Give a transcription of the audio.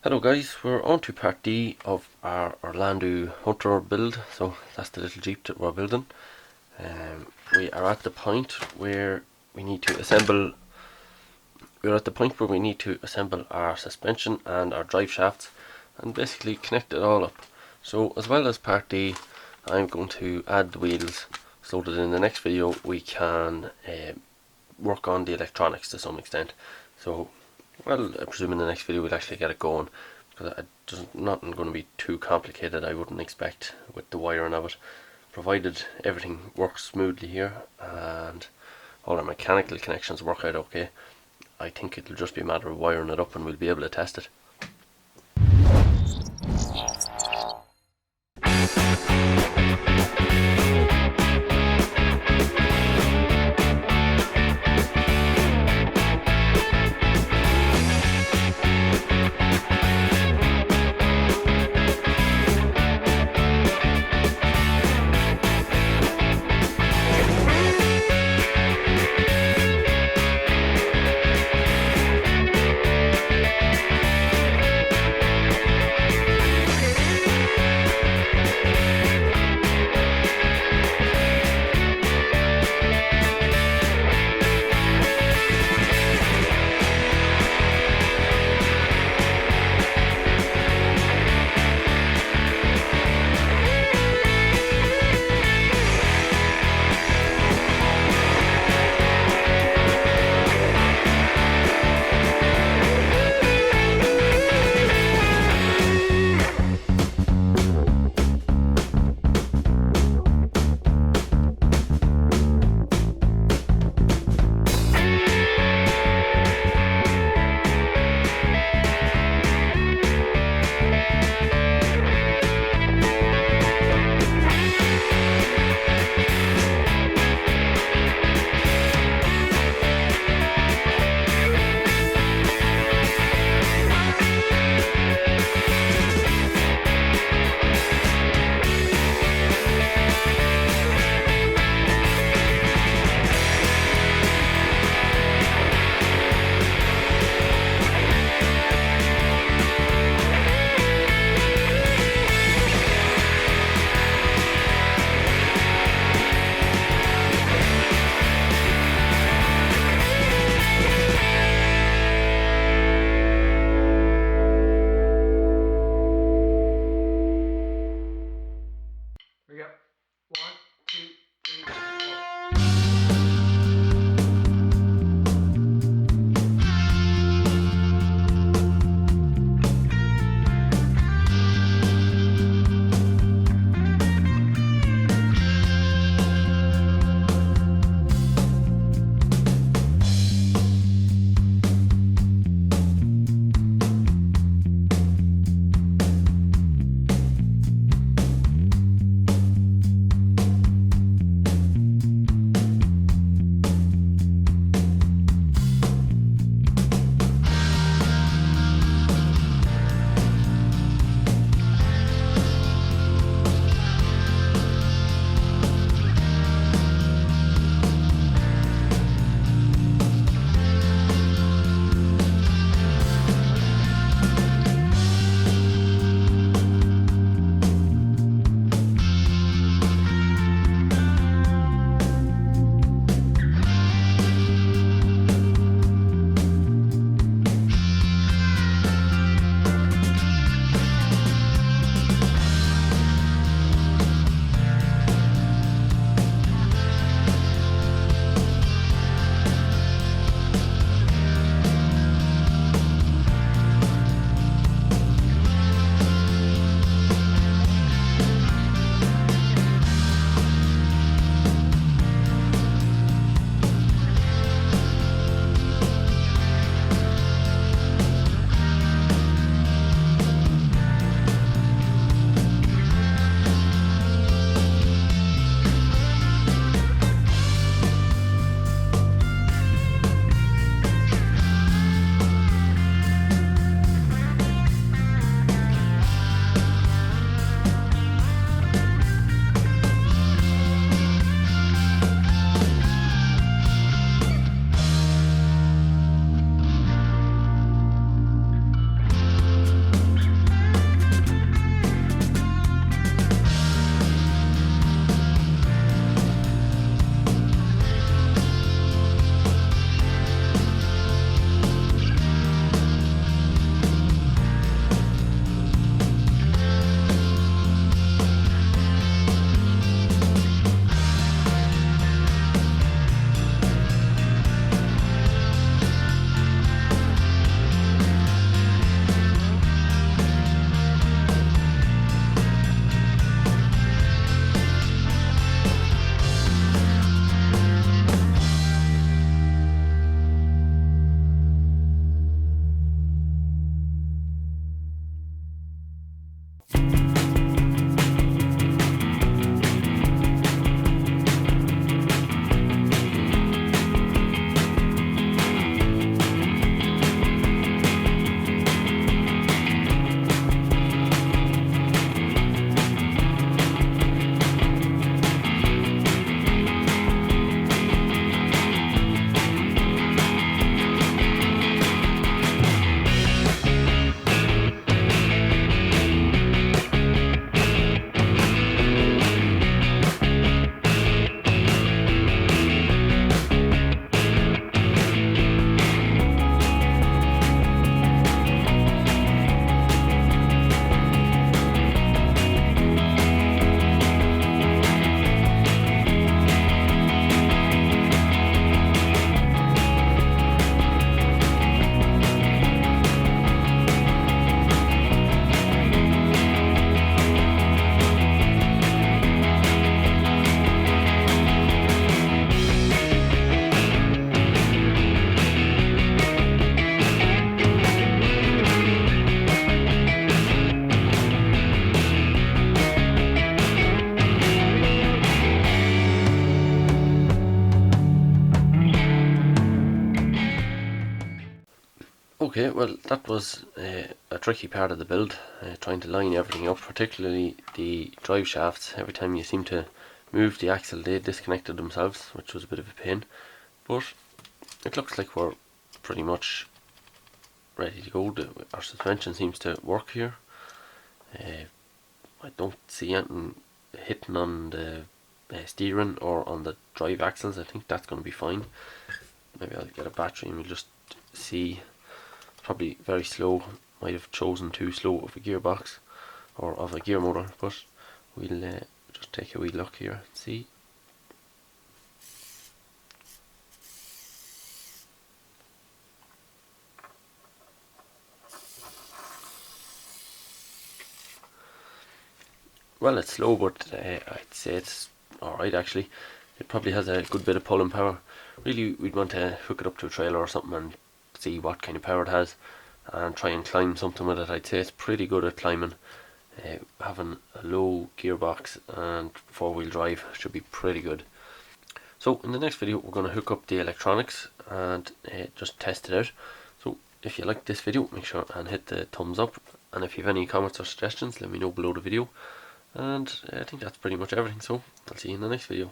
Hello guys, we're on to part D of our Orlandoo Hunter build. So that's the little Jeep that we're building. We are at the point where we need to assemble our suspension and our drive shafts and basically connect it all up. So as well as part D, I'm going to add the wheels so that in the next video we can work on the electronics to some extent. So I presume in the next video we'll actually get it going, because it's nothing going to be too complicated, I wouldn't expect, with the wiring of it, provided everything works smoothly here and all our mechanical connections work out okay. I think it'll just be a matter of wiring it up and we'll be able to test it. Okay, well that was a tricky part of the build, trying to line everything up, particularly the drive shafts. Every time you seem to move the axle they disconnected themselves, which was a bit of a pain, but it looks like we're pretty much ready to go. Our suspension seems to work here. I don't see anything hitting on the steering or on the drive axles. I think that's going to be fine. Maybe I'll get a battery and we'll just see. Probably very slow, might have chosen too slow of a gearbox or of a gear motor, but we'll just take a wee look here and see. Well, it's slow, but I'd say it's alright actually. It probably has a good bit of pulling power. Really, we'd want to hook it up to a trailer or something and see what kind of power it has and try and climb something with it. I'd say it's pretty good at climbing. Having a low gearbox and four-wheel drive should be pretty good. So in the next video we're going to hook up the electronics and just test it out. So if you like this video, make sure and hit the thumbs up, and if you have any comments or suggestions, let me know below the video. And I think that's pretty much everything, so I'll see you in the next video.